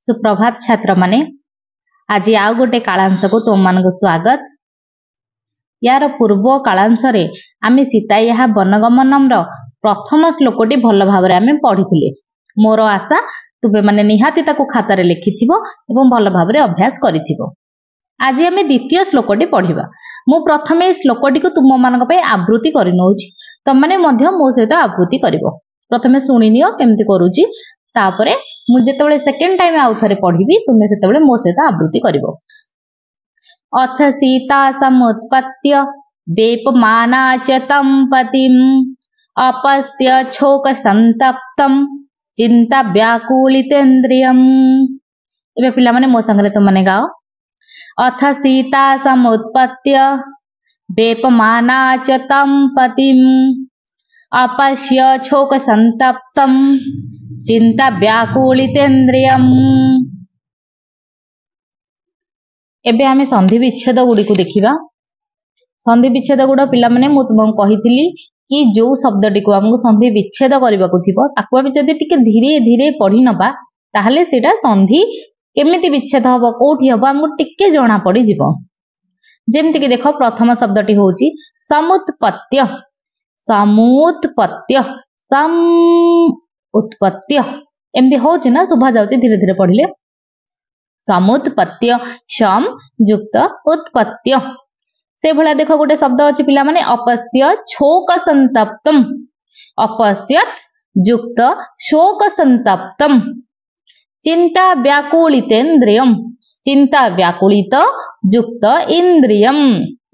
सुप्रभात छात्र माने आज आउ गोटे कालांश को तुम मान स्वागत। यार पूर्व कालांश रे आमे सीता यहा वनगमनम प्रथम श्लोकटी भल भाव आमे पढ़ी। मोर आशा तुमे माने निहाती ताकू खातारे लिखिथिबो एवं भल भाव अभ्यास करिथिबो। आज आमे द्वितीय श्लोकटी पढ़िबा। मु प्रथमे श्लोकटी को तुम मानक पे आवृत्ति करि नउछि, तम माने मध्य मो सहित आवृत्ति करिवो। प्रथमे सुनि नियो केमति करूछि, तापरे मु जेतेबेले सेकेंड टाइम आउ थरे पढ़िबी तुमे सेतेबेले मो सहित आवृत्ति करिवो। अथ सीता समुत्पत्य वेपमाना च तं पतिम् अपस्य शोक संतप्तं चिंता व्याकुलितेन्द्रियम्। एबे पिला माने मो संगरे तुम माने गाओ। अथ सीता समुत्पत्य वेपमाना च तं पतिम् अपस्य शोक संतप्तं चिंता व्याकुलितेन्द्रियम्। एबे आमे संधि विच्छेद गुडी को देखिबा। संधि विच्छेद गुड पिला माने मु तुमको कहिथिली कि जो शब्दटी को हमको संधि विच्छेद करबाको थिबो ताको आमे जदि टिके धीरे धीरे पढ़ी नबा ताहले सेटा संधि केमिति विच्छेद हबो कोठी हबो हमको टिके जणा पड़ी जिवो। जेमति कि देखो प्रथम शब्दटी होउची समुत्पत्य। समुत्पत्य सम उत्पत्य एमती होउची ना, शोभा जाउची धीरे धीरे पढ़िले। समुत्पत्य सम युक्त उत्पत्य। से भला देखो गोटे शब्द अछि पिला माने अपस्य शोक संतप्तम। अपस्यत युक्त शोक संतप्तम चिंता व्याकुलितेन्द्रियम। चिंता व्याकुलित युक्त इंद्रियम।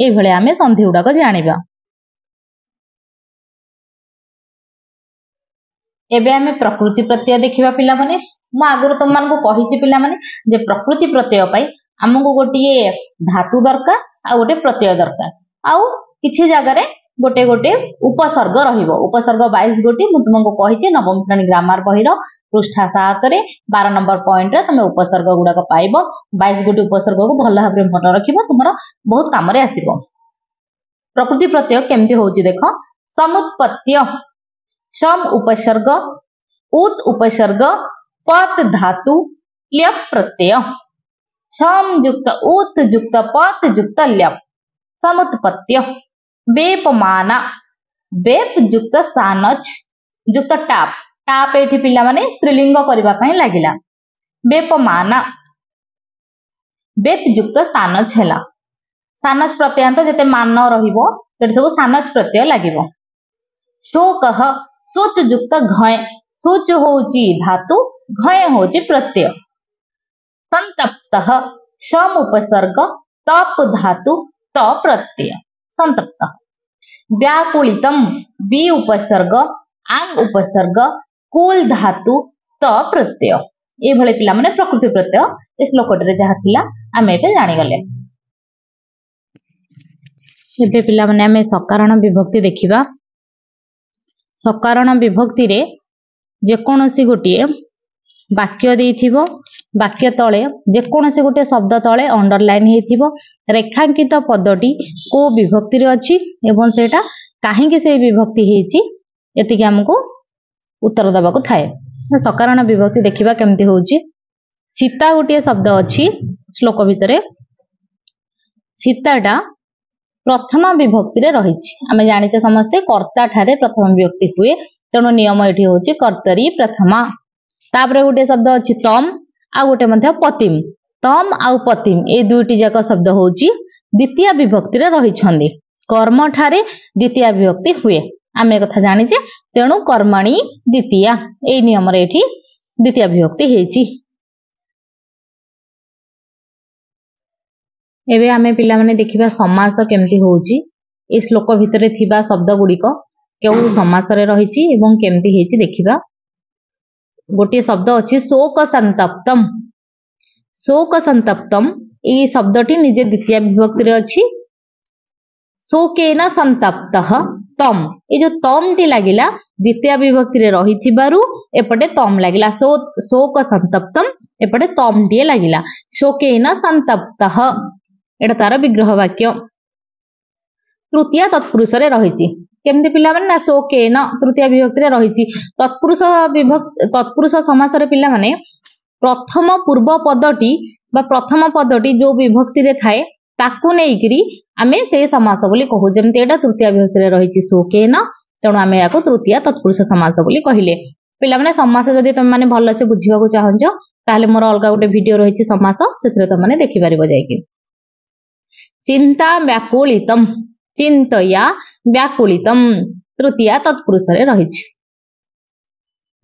ए भले आमे संधि गुडा को जानिबा। एबे आमे प्रकृति प्रत्यय देखिबा पिला माने। मु आगुर तुम मान को कहिछि पिला माने जे प्रकृति प्रत्यय पाई हमको गोटिए धातु दरकार आ गोटे प्रत्यय दरकार आउ किछि जगह रे गोटे गोटे उपसर्ग रहिबो। उपसर्ग 22 गोटी मु तुमको कहिछि नवम श्रेणी ग्रामर बहिर पृष्ठा 7 रे 12 नंबर पॉइंट रे तुमे उपसर्ग गुडा को पाइबो। 22 गोटी उपसर्ग को भल भाबरे मन रखिबो, तुमरो बहुत काम रे आसीबो। प्रकृति प्रत्यय केमती होउछि देखो। समुत्पत्य सम उपसर्ग उत उपसर्ग पत धातु ल्यप प्रत्यय। सम युक्त उत युक्त पत युक्त ल्यप समुत्पत्य। वेपमाना वेप युक्त सानच युक्त टाप। टाप एठी पिला माने स्त्रीलिंग करबा पई लागिला। वेपमाना वेप युक्त सानच हैला। सानच प्रत्ययांत जते मान रहिबो तेते सब सानच प्रत्यय लागिबो। शोकः सोच युक्त घय। सोच होउची धातु, घय होउची प्रत्यय। संतप्तः सम उपसर्ग तप धातु त प्रत्यय संतप्तः। व्याकुलितम बी उपसर्ग आंग उपसर्ग कुल धातु त प्रत्यय। ए भले पिला माने प्रकृति प्रत्यय इस श्लोकट रे जहा थिला आमे एबे जानि गले। एबे पिला माने आमे सकारण विभक्ति देखिबा। सकारण विभक्ति रे जे कोनोसी गोटिए वाक्य देइथिबो, वाक्य तळे जे कोनोसी गोटे शब्द तळे अंडरलाइन हेथिबो, रेखांकित पदटी को विभक्ति रे अछि एवं सेटा काहे कि से विभक्ति हेछि एतिके हमको उत्तर दबा को थाए। सकारण विभक्ति देखिबा केमती होउछि। सीता गोटिए शब्द अछि श्लोक भितरे। सीताटा प्रथम विभक्ति रे रहिछि। आमे जानिछे समस्ते कर्ता ठारे प्रथम विभक्ति हुए, तेणु नियम एठी होछि कर्तरी प्रथमा। तापरे गोटे शब्द अछि तम आ गोटे मध्य पतिम। तम आ पतिम ए दुईटी जाक शब्द होछि द्वितीय विभक्ति रे रहिछन्दी। कर्म ठारे द्वितीय विभक्ति हुए आमे कथा जानिछे, तेणु कर्मणि द्वितीय ए नियम रे एठी द्वितीय विभक्ति हेछि। एबे आमे पिला माने देखिबा समास केमती होउची। ए श्लोक भितरे थिबा शब्द गुडीको केउ समास रे रहिछि एवं केमती हेछि देखिबा। गोटे शब्द अछि शोक संतप्तम। शोक संतप्तम ए शब्दटी निजे द्वितीय विभक्ति रे अछि। शोकेन संतप्तः तम ए जो तम टी लागिला द्वितीय विभक्ति रे रहिथिबारु एपटे तम लागिला। शोक संतप्तम एपटे तम टी लागिला। शोकेन संतप्तः एटा तार विग्रह वाक्य। तृतीय तत्पुरुष रे रहिछि। केमती पिला माने ना शोकेन तृतीय विभक्ति रे रहिछि। तत्पुरुष समास रे पिला माने प्रथम पूर्व पदटी बा प्रथम पदटी जो विभक्ति रे थाए ताकू नेइकरी आमे से समास बोली कहू। जेमते एटा तृतीय विभक्ति रे रहिछि शोकेन, तेणु आमे याको तृतीय तत्पुरुष समास बोली कहिले। पिला माने समास जदि तुम माने भल से बुझिबाकू चाहंजो ताहले मोर अलगा गोटे वीडियो रहिछि समास, सेतरे तुम माने देखि परिबो जायकि। चिंता व्याकुलितम, चिंतया व्याकुलितम तृतीय तत्पुरुष रे रहिछि।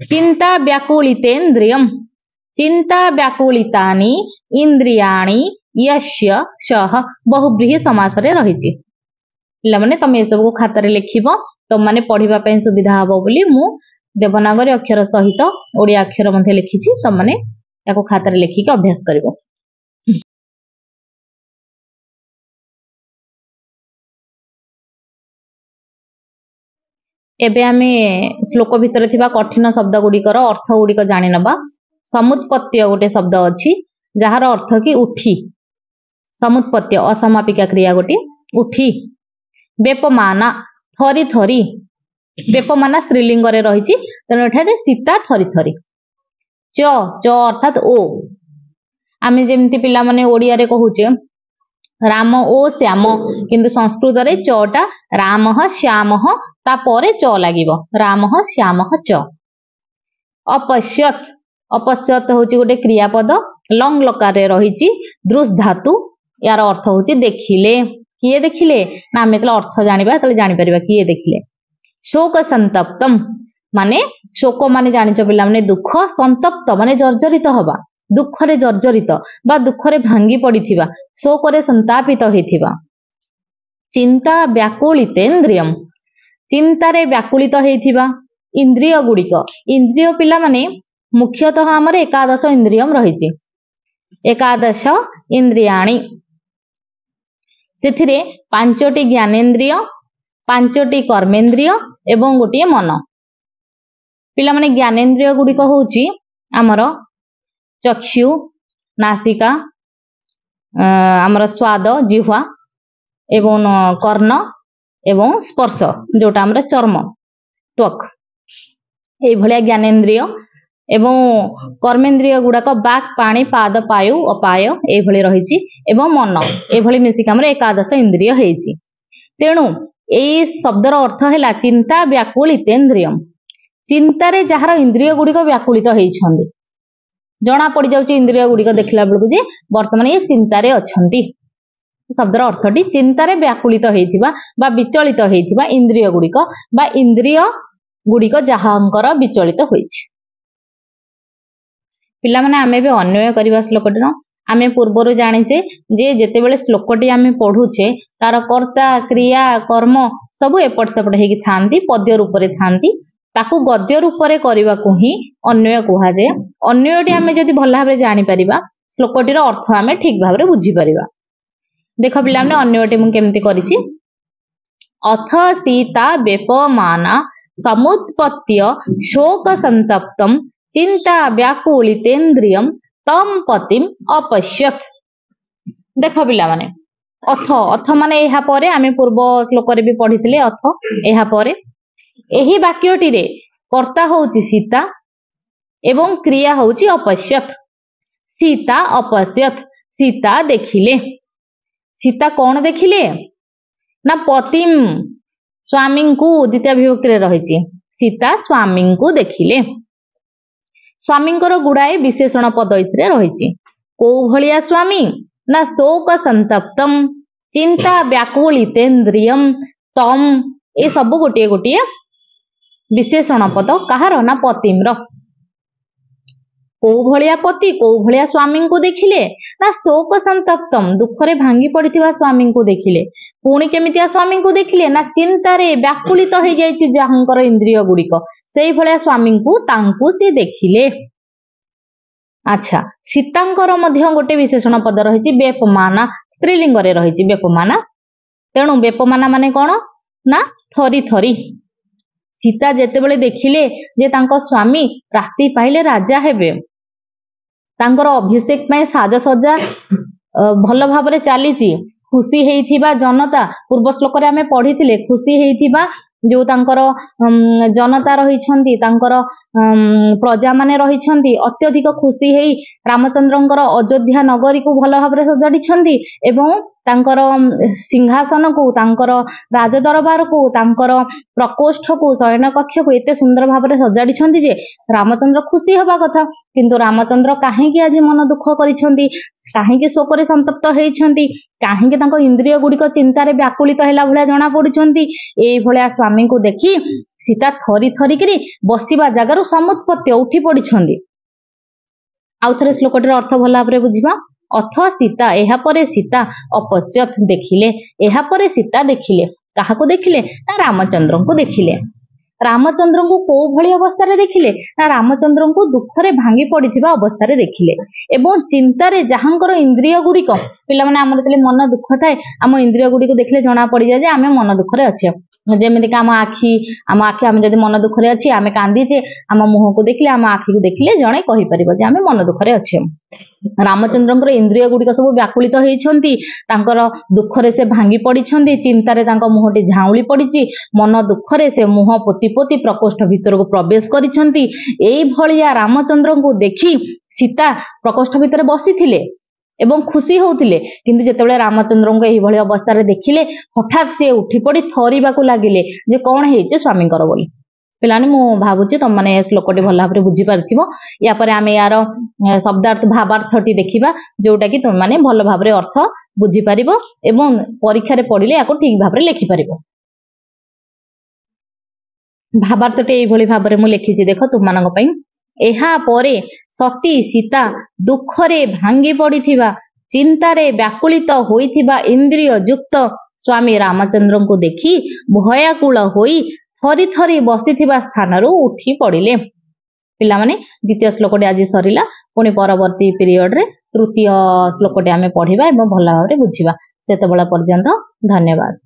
चिंता व्याकुलितेन्द्रियम, चिंता व्याकुलितानि इंद्रियाणि यस्य सह बहुब्रीहि समास रे रहिछि। पिला माने तुम ए सब को खाता रे लिखिबो, तुम माने पढिबा पय सुविधा हबो बोली मु देवनागरी अक्षर सहित ओडिया अक्षर मध्ये लिखिछि। तुम माने याको खाता रे लिखि के अभ्यास करिवो। एबे आमे श्लोक भितर थिबा कठिन शब्द गुडिकर अर्थ गुडिक जानि नबा। समुत्पत्ति गोटे शब्द अछि जहार अर्थ कि उठी। समुत्पत्ति असमापिका क्रिया गोटे उठी। बेपमाना थरी थरी, बेपमाना स्त्रीलिंग रे रहिछि, तेणु एठारे सीता थरी थरी। च च अर्थात ओ, आमे जेमति पिला माने ओडिया रे कहूचे राम ओ श्याम, किंतु संस्कृत रे चटा रामः श्यामः तापरे च लागिबो, रामः श्यामः च। अपश्यत, अपश्यत होची गोटे क्रियापद लंग लकार रे रहिछि दृश धातु। यार अर्थ होची देखिले। किए देखिले ना आमे तले अर्थ जानिबा तले जानि परिबा किए देखिले। शोक संतप्तम माने शोक माने जानिचो पिला माने दुख, संतप्त माने जर्जरित हवा, दुख रे जर्जरित बा दुख रे भांगी पड़िथिबा, शोक रे संतापित होइथिबा। चिंता व्याकुलितेन्द्रियम, चिंता रे व्याकुलित होइथिबा इंद्रिय गुडिक। इंद्रिय पिला माने मुख्यतः हमर एकादश इंद्रियम रहिछि। एकादश इंद्रियाणि, सेथिरे पांचटी ज्ञानेन्द्रिय, पांचटी कर्मेन्द्रिय एवं गोटे मन। पिला माने ज्ञानेन्द्रिय गुडिक होउछि हमर चक्षु, नासिका, हमर स्वाद जिह्वा एवं कर्ण एवं स्पर्श जोटा हमर चर्म त्वक, ए भलिया ज्ञानेन्द्रिय। एवं कर्मेन्द्रिय गुडाक बाक, पाणी, पाद, पायु, अपाय ए भली रहिछि एवं मन, ए भली मिसिक हमर एकादश इंद्रिय हेछि। तेणु एई शब्दर अर्थ हैला चिंता व्याकुलितेन्द्रियम। चिंता रे जहार इंद्रिय गुडिक व्याकुलित हेइछन्ति, जना पड़ी जाउछि इंद्रिय गुडिक देखला बेलकु जे वर्तमान ये चिंता रे अछन्ति। शब्दर अर्थटी चिंता रे व्याकुलित हेइथिबा बा विचलित हेइथिबा इंद्रिय गुडिक बा इंद्रिय गुडिक जहांकर विचलित होइछि। पिला माने आमे बे अन्वय करिबा श्लोकटी न आमे पूर्वरु जानिचे जे जेतेबेले श्लोकटी आमे पढुचे तार कर्ता क्रिया कर्म सब एपट सेपट हेकि थांती, पद्य रूप रे थांती, ताकू गद्य रूप रे करिबाकू ही अन्वय कुहा जे। अन्वयटी आमे जदि भल भाबरे जानि परिबा श्लोकटीर अर्थ आमे ठीक भाबरे बुझी परिबा। देखो पिला माने अन्वयटी मु केमति करिछि। अथ सीता बेपमाना समुत्पत्य शोक संतप्तम चिंता व्याकुलितेन्द्रियम तम पतिम अपश्यत। देख पिला माने अथ, अथ माने एहा परे आमे पूर्व श्लोक रे भी पढिथिले अथ एहा परे। एही वाक्यटी रे कर्ता होउची सीता एवं क्रिया होउची अपश्यत। सीता अपश्यत, सीता देखिले। सीता कौन देखिले ना पतिम, स्वामी को द्वितीय विभक्ति रे रहिछि। सीता स्वामी को देखिले। स्वामींकर गुड़ाए विशेषण पद इथिरे रहिछि। को भलिया स्वामी ना शोक संतप्तम चिंता व्याकुलितेन्द्रियम तम, ए सब गोटे गोटे विशेषण पद कहार ना पतिम्र। को भलिया पति, को भलिया स्वामी को देखिले ना शोक संतप्तम दुख रे भांगी पड़िथिबा स्वामी को देखिले। पुणी केमितिया स्वामी को देखिले ना चिंता रे व्याकुलित हो जाइछि जहांकर इंद्रिय गुडिक, सेही भलिया स्वामी को तांकु से देखिले। अच्छा, सीतांकर मध्य गोटे विशेषण पद रहिछि बेपमाना, स्त्रीलिंग रे रहिछि बेपमाना। तेणु बेपमाना माने कोन ना थरी थरी। सीता जेतेबेले देखिले जे तांको स्वामी राति पाइले राजा हेबे, तांकर अभिषेक में साजसज्जा भल भाबरे चलीछि, खुशी हेइथिबा जनता, पूर्व श्लोक रे आमे पढिथिले खुशी हेइथिबा जो तांकर जनता रही तांकर प्रजा माने रही अत्यधिक खुशी हेई रामचंद्रंकर अयोध्या नगरी को भल भाव सजाड़ी एवं तांकर सिंहासन को तांकर राजदरबार को तांकर प्रकोष्ठ को शयन कक्ष को एते सुंदर भाव सजाड़ी जे रामचंद्र खुशी हवा कथा किंतु रामचंद्र कहीं आज मन दुख करिसेंती कहीं शोक संतप्त होती कहीं इंद्रिय गुड़िक चिंतार व्याकुलित है भाया जना पड़ुंट ये स्वामी को देखी सीता थरी थरिकी बसवा जगार समुत्पत्ति उठी पड़ी। आउ थे श्लोकटर अर्थ भल भाव बुझा अथ सीता एहापरे सीता अपश्यत देखिले एहापरे सीता देखिले क्या देखिले ना रामचंद्र को देखिले रामचंद्र को कौ भली अवस्था देखिले ना रामचंद्र को दुखरे भांगी पड़ी अवस्था देखिले एवं चिंतार जहांकर इंद्रिय गुड़िक पिला माने आमर तले मन दुख थाए आम इंद्रिय गुड़िक देखिले जना पड़ जाए आम मन दुखरे अच्छे जमीक आम आखि आम जब मन दुखरे अच्छे आम कांदीचे आम मुह को देखिले आम आखि को देखिले जड़े कहीपर आम मन दुखरे अच्छे रामचंद्र इंद्रिय गुड़िक सब व्याकुलित होती दुखरे से भांगी पड़ी चिंतार मुहटी झाउली पड़ी मन दुखरे से मुह पोती पोती प्रकोष्ठ भीतर को प्रवेश कर रामचंद्र को देखी सीता प्रकोष्ठ भीतर बसी एवं खुशी होतिले किंतु जेतेबेले रामचंद्र को यही भली अवस्था देखिले हठात से उठी पड़ी थरीबा को लागिले जे कौन है स्वामी बोली पिलाने मु भावुची तुम मैंने श्लोकटी भल भाव बुझी पारिथिबो या परे आमे यार शब्दार्थ भावार्थटी देखिबा जोटा कि तुम माने भल भाव अर्थ बुझी पारिबो एवं परीक्षा रे पढ़िले याको ठीक भाव लिखि पारिबो। भावार्थटी एही भली भाव मु लिखिछि देख तुम मानक पई एहा परे सती सीता दुखरे भांगी पड़िथिबा चिंतारे व्याकुलित होइथिबा इंद्रिय युक्त स्वामी रामचंद्र को देखी भयाकुल होई थरी थरी बसिथिबा स्थानरू उठी पड़िले। पिला माने द्वितीय श्लोकटी आज सरिला पुणी परवर्ती पीरियड रे तृतीय श्लोकटी आमे पढ़िबा एवं भल भाव बुझिबा। सेतबेला पर्यंत धन्यवाद।